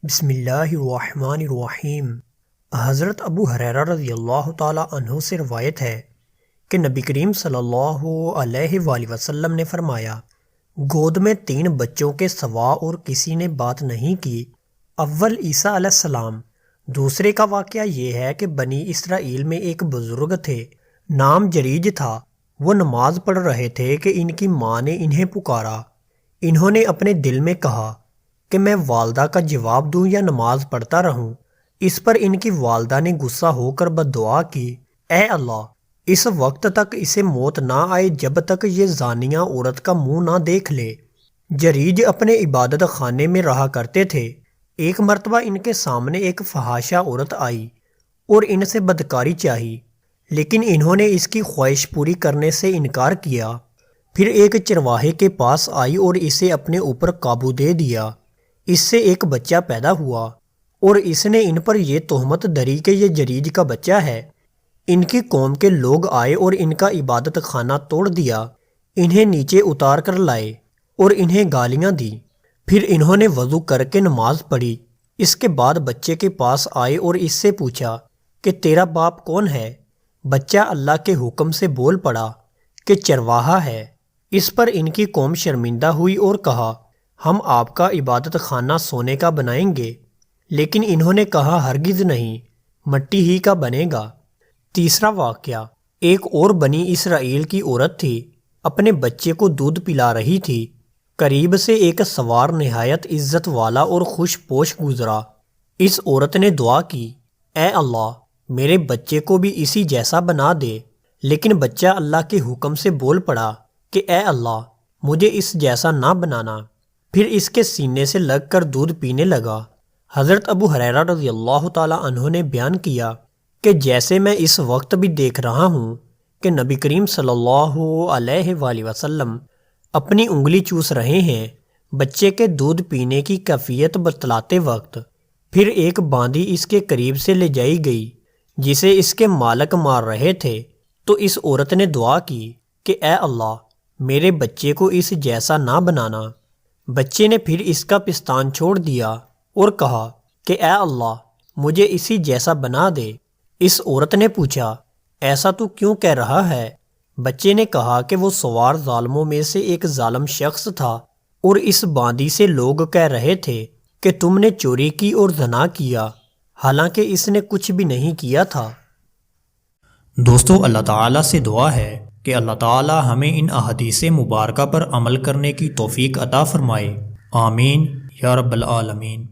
بسم اللہ الرحمن الرحیم۔ حضرت ابو ہریرہ رضی اللہ تعالی عنہ سے روایت ہے کہ نبی کریم صلی اللہ علیہ وآلہ وسلم نے فرمایا، گود میں 3 بچوں کے سوا اور کسی نے بات نہیں کی۔ اول عیسیٰ علیہ السلام۔ دوسرے کا واقعہ یہ ہے کہ بنی اسرائیل میں ایک بزرگ تھے، نام جریج تھا۔ وہ نماز پڑھ رہے تھے کہ ان کی ماں نے انہیں پکارا۔ انہوں نے اپنے دل میں کہا کہ میں والدہ کا جواب دوں یا نماز پڑھتا رہوں۔ اس پر ان کی والدہ نے غصہ ہو کر بددعا کی، اے اللہ، اس وقت تک اسے موت نہ آئے جب تک یہ زانیہ عورت کا منہ نہ دیکھ لے۔ جریج اپنے عبادت خانے میں رہا کرتے تھے۔ ایک مرتبہ ان کے سامنے ایک فحاشہ عورت آئی اور ان سے بدکاری چاہی، لیکن انہوں نے اس کی خواہش پوری کرنے سے انکار کیا۔ پھر ایک چرواہے کے پاس آئی اور اسے اپنے اوپر قابو دے دیا۔ اس سے ایک بچہ پیدا ہوا اور اس نے ان پر یہ تہمت دھری کہ یہ جریج کا بچہ ہے۔ ان کی قوم کے لوگ آئے اور ان کا عبادت خانہ توڑ دیا، انہیں نیچے اتار کر لائے اور انہیں گالیاں دی۔ پھر انہوں نے وضو کر کے نماز پڑھی۔ اس کے بعد بچے کے پاس آئے اور اس سے پوچھا کہ تیرا باپ کون ہے؟ بچہ اللہ کے حکم سے بول پڑا کہ چرواہا ہے۔ اس پر ان کی قوم شرمندہ ہوئی اور کہا، ہم آپ کا عبادت خانہ سونے کا بنائیں گے، لیکن انہوں نے کہا ہرگز نہیں، مٹی ہی کا بنے گا۔ تیسرا واقعہ، ایک اور بنی اسرائیل کی عورت تھی، اپنے بچے کو دودھ پلا رہی تھی۔ قریب سے ایک سوار نہایت عزت والا اور خوش پوش گزرا۔ اس عورت نے دعا کی، اے اللہ، میرے بچے کو بھی اسی جیسا بنا دے، لیکن بچہ اللہ کے حکم سے بول پڑا کہ اے اللہ، مجھے اس جیسا نہ بنانا۔ پھر اس کے سینے سے لگ کر دودھ پینے لگا۔ حضرت ابو ہریرہ رضی اللہ تعالی عنہ نے بیان کیا کہ جیسے میں اس وقت بھی دیکھ رہا ہوں کہ نبی کریم صلی اللہ علیہ وآلہ وسلم اپنی انگلی چوس رہے ہیں بچے کے دودھ پینے کی کیفیت بتلاتے وقت۔ پھر ایک باندی اس کے قریب سے لے جائی گئی جسے اس کے مالک مار رہے تھے، تو اس عورت نے دعا کی کہ اے اللہ، میرے بچے کو اس جیسا نہ بنانا۔ بچے نے پھر اس کا پستان چھوڑ دیا اور کہا کہ اے اللہ، مجھے اسی جیسا بنا دے۔ اس عورت نے پوچھا، ایسا تو کیوں کہہ رہا ہے؟ بچے نے کہا کہ وہ سوار ظالموں میں سے ایک ظالم شخص تھا، اور اس باندی سے لوگ کہہ رہے تھے کہ تم نے چوری کی اور زنا کیا، حالانکہ اس نے کچھ بھی نہیں کیا تھا۔ دوستو، اللہ تعالیٰ سے دعا ہے کہ اللہ تعالیٰ ہمیں ان احادیث مبارکہ پر عمل کرنے کی توفیق عطا فرمائے۔ آمین یا رب العالمین۔